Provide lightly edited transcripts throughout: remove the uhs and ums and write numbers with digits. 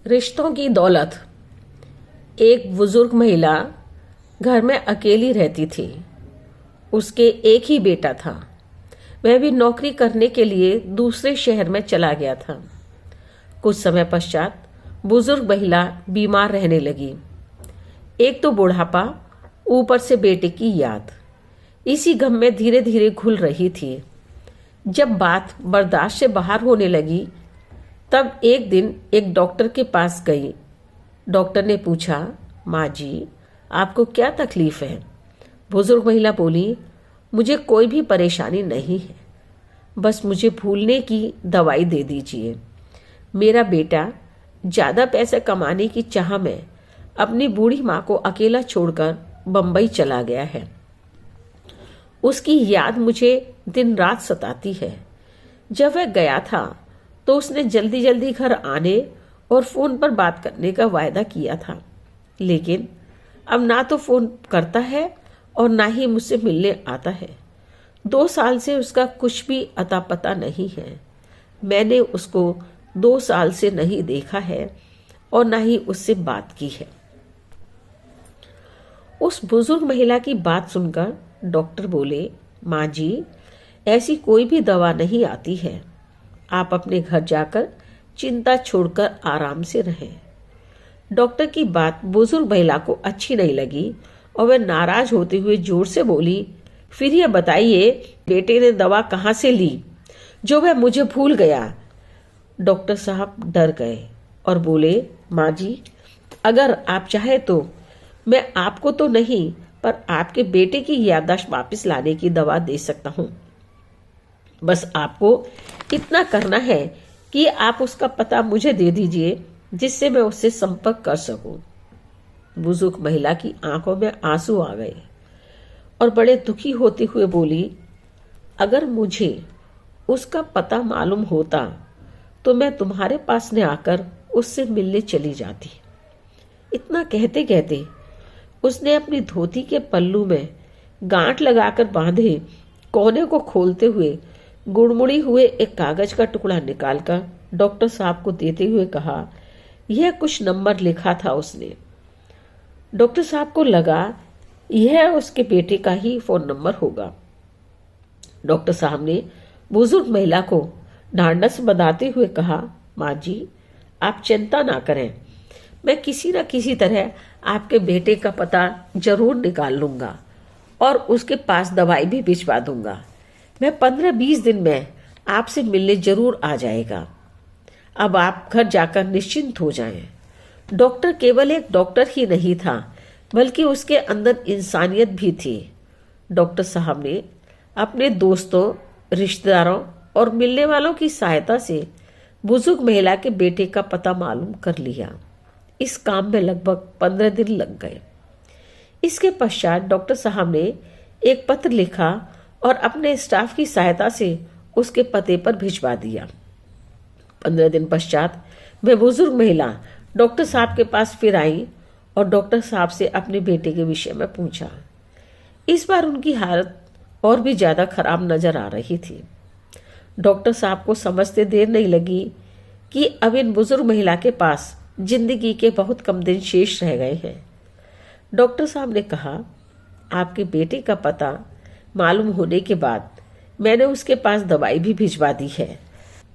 रिश्तों की दौलत। एक बुजुर्ग महिला घर में अकेली रहती थी। उसके एक ही बेटा था। वह भी नौकरी करने के लिए दूसरे शहर में चला गया था। कुछ समय पश्चात बुजुर्ग महिला बीमार रहने लगी। एक तो बुढ़ापा, ऊपर से बेटे की याद, इसी गम में धीरे धीरे घुल रही थी। जब बात बर्दाश्त से बाहर होने लगी तब एक दिन एक डॉक्टर के पास गई। डॉक्टर ने पूछा, माँ जी, आपको क्या तकलीफ है? बुजुर्ग महिला बोली, मुझे कोई भी परेशानी नहीं है, बस मुझे भूलने की दवाई दे दीजिए। मेरा बेटा ज़्यादा पैसे कमाने की चाह में अपनी बूढ़ी माँ को अकेला छोड़कर बम्बई चला गया है। उसकी याद मुझे दिन रात सताती है। जब वह गया था तो उसने जल्दी जल्दी घर आने और फोन पर बात करने का वायदा किया था, लेकिन अब ना तो फोन करता है और ना ही मुझसे मिलने आता है। 2 साल से उसका कुछ भी अता पता नहीं है। मैंने उसको 2 साल से नहीं देखा है और ना ही उससे बात की है। उस बुजुर्ग महिला की बात सुनकर डॉक्टर बोले, माँ जी, ऐसी कोई भी दवा नहीं आती है। आप अपने घर जाकर चिंता छोड़कर आराम से रहें। डॉक्टर की बात बुजुर्ग महिला को अच्छी नहीं लगी और वह नाराज होते हुए जोर से बोली, फिर यह बताइए, बेटे ने दवा कहाँ से ली जो वह मुझे भूल गया? डॉक्टर साहब डर गए और बोले, माँ जी, अगर आप चाहे तो मैं आपको तो नहीं पर आपके बेटे की याददाश्त वापस लाने की दवा दे सकता हूँ। बस आपको इतना करना है कि आप उसका पता मुझे दे दीजिए जिससे मैं उससे संपर्क कर सकूं। बुजुर्ग महिला की आंखों में आंसू आ गए और बड़े दुखी होते हुए बोली, अगर मुझे उसका पता मालूम होता तो मैं तुम्हारे पास ने आकर उससे मिलने चली जाती। इतना कहते कहते उसने अपनी धोती के पल्लू में गांठ लगाकर बांधे कोने को खोलते हुए गुड़मुड़ी हुए एक कागज का टुकड़ा निकालकर डॉक्टर साहब को देते हुए कहा, यह कुछ नंबर लिखा था उसने। डॉक्टर साहब को लगा यह उसके बेटे का ही फोन नंबर होगा। डॉक्टर साहब ने बुजुर्ग महिला को ढांढस बंधाते हुए कहा, माँ जी, आप चिंता ना करें, मैं किसी न किसी तरह आपके बेटे का पता जरूर निकाल लूंगा और उसके पास दवाई भी भिजवा दूंगा। मैं 15-20 दिन में आपसे मिलने जरूर आ जाएगा। अब आप घर जाकर निश्चिंत हो जाएं। डॉक्टर केवल एक डॉक्टर ही नहीं था, बल्कि उसके अंदर इंसानियत भी थी। डॉक्टर साहब ने अपने दोस्तों, रिश्तेदारों और मिलने वालों की सहायता से बुजुर्ग महिला के बेटे का पता मालूम कर लिया। इस काम में लगभग 15 दिन लग गए। इसके पश्चात डॉक्टर साहब ने एक पत्र लिखा और अपने स्टाफ की सहायता से उसके पते पर भिजवा दिया। 15 दिन पश्चात वह बुजुर्ग महिला डॉक्टर साहब के पास फिर आई और डॉक्टर साहब से अपने बेटे के विषय में पूछा। इस बार उनकी हालत और भी ज्यादा खराब नजर आ रही थी। डॉक्टर साहब को समझते देर नहीं लगी कि अब इन बुजुर्ग महिला के पास जिंदगी के बहुत कम दिन शेष रह गए हैं। डॉक्टर साहब ने कहा, आपके बेटे का पता मालूम होने के बाद मैंने उसके पास दवाई भी भिजवा दी है।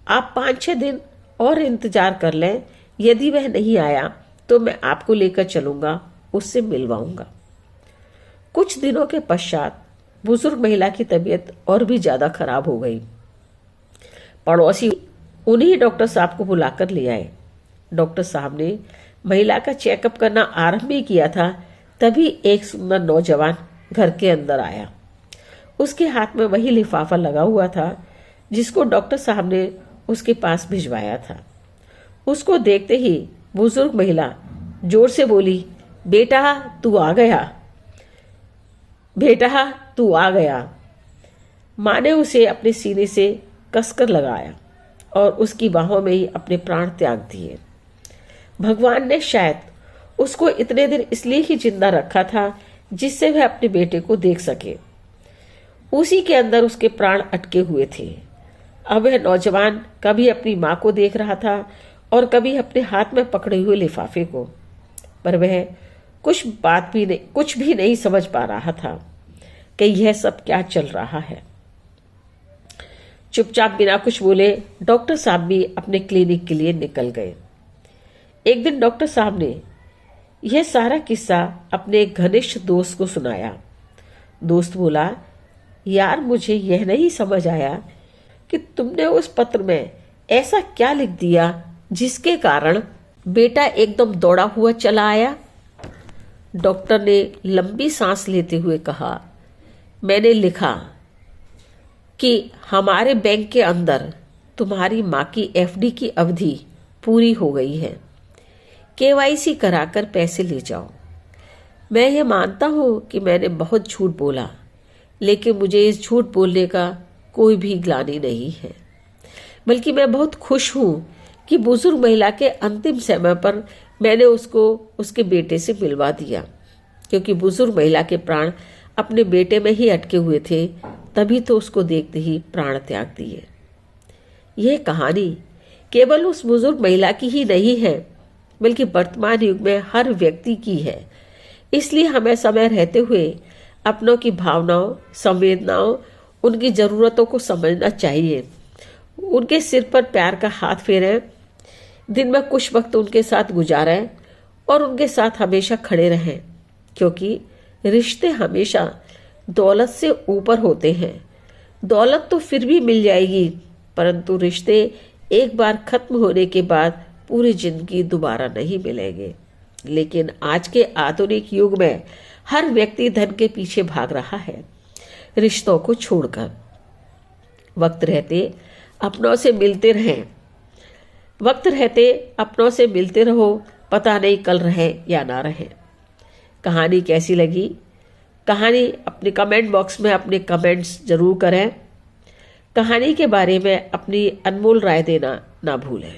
आप 5-6 दिन और इंतजार कर लें। यदि वह नहीं आया तो मैं आपको लेकर चलूंगा, उससे मिलवाऊंगा। कुछ दिनों के पश्चात बुजुर्ग महिला की तबीयत और भी ज्यादा खराब हो गई। पड़ोसी उन्हीं डॉक्टर साहब को बुलाकर ले आए। डॉक्टर साहब ने महिला का चेकअप करना आरंभ ही किया था, तभी एक सुंदर नौजवान घर के अंदर आया। उसके हाथ में वही लिफाफा लगा हुआ था जिसको डॉक्टर साहब ने उसके पास भिजवाया था। उसको देखते ही बुजुर्ग महिला जोर से बोली, बेटा तू आ गया, बेटा तू आ गया। माँ ने उसे अपने सीने से कसकर लगाया और उसकी बाहों में ही अपने प्राण त्याग दिए। भगवान ने शायद उसको इतने दिन इसलिए ही जिंदा रखा था जिससे वह अपने बेटे को देख सके। उसी के अंदर उसके प्राण अटके हुए थे। अब वह नौजवान कभी अपनी माँ को देख रहा था और कभी अपने हाथ में पकड़े हुए लिफाफे को, पर वह कुछ भी नहीं समझ पा रहा था कि यह सब क्या चल रहा है। चुपचाप बिना कुछ बोले डॉक्टर साहब भी अपने क्लिनिक के लिए निकल गए। एक दिन डॉक्टर साहब ने यह सारा किस्सा अपने एक घनिष्ठ दोस्त को सुनाया। दोस्त बोला, यार मुझे यह नहीं समझ आया कि तुमने उस पत्र में ऐसा क्या लिख दिया जिसके कारण बेटा एकदम दौड़ा हुआ चला आया। डॉक्टर ने लंबी सांस लेते हुए कहा, मैंने लिखा कि हमारे बैंक के अंदर तुम्हारी माँ की एफडी की अवधि पूरी हो गई है, केवाईसी कराकर पैसे ले जाओ। मैं ये मानता हूं कि मैंने बहुत झूठ बोला, लेकिन मुझे इस झूठ बोलने का कोई भी ग्लानि नहीं है, बल्कि मैं बहुत खुश हूं कि बुजुर्ग महिला के अंतिम समय पर मैंने उसको उसके बेटे से मिलवा दिया, क्योंकि बुजुर्ग महिला के प्राण अपने बेटे में ही अटके हुए थे, तभी तो उसको देखते ही प्राण त्याग दिए। यह कहानी केवल उस बुजुर्ग महिला की ही नहीं है, बल्कि वर्तमान युग में हर व्यक्ति की है। इसलिए हमें समय रहते हुए अपनों की भावनाओं, संवेदनाओं, उनकी जरूरतों को समझना चाहिए। उनके सिर पर प्यार का हाथ फेरें, दिन में कुछ वक्त उनके साथ गुजारें और उनके साथ हमेशा खड़े रहें, क्योंकि रिश्ते हमेशा दौलत से ऊपर होते हैं। दौलत तो फिर भी मिल जाएगी, परंतु रिश्ते एक बार खत्म होने के बाद पूरी जिंदगी दोबारा नहीं मिलेंगे। लेकिन आज के आधुनिक युग में हर व्यक्ति धन के पीछे भाग रहा है, रिश्तों को छोड़कर। वक्त रहते अपनों से मिलते रहें, वक्त रहते अपनों से मिलते रहो, पता नहीं कल रहे या ना रहे। कहानी कैसी लगी? कहानी अपने कमेंट बॉक्स में अपने कमेंट्स जरूर करें। कहानी के बारे में अपनी अनमोल राय देना ना भूलें।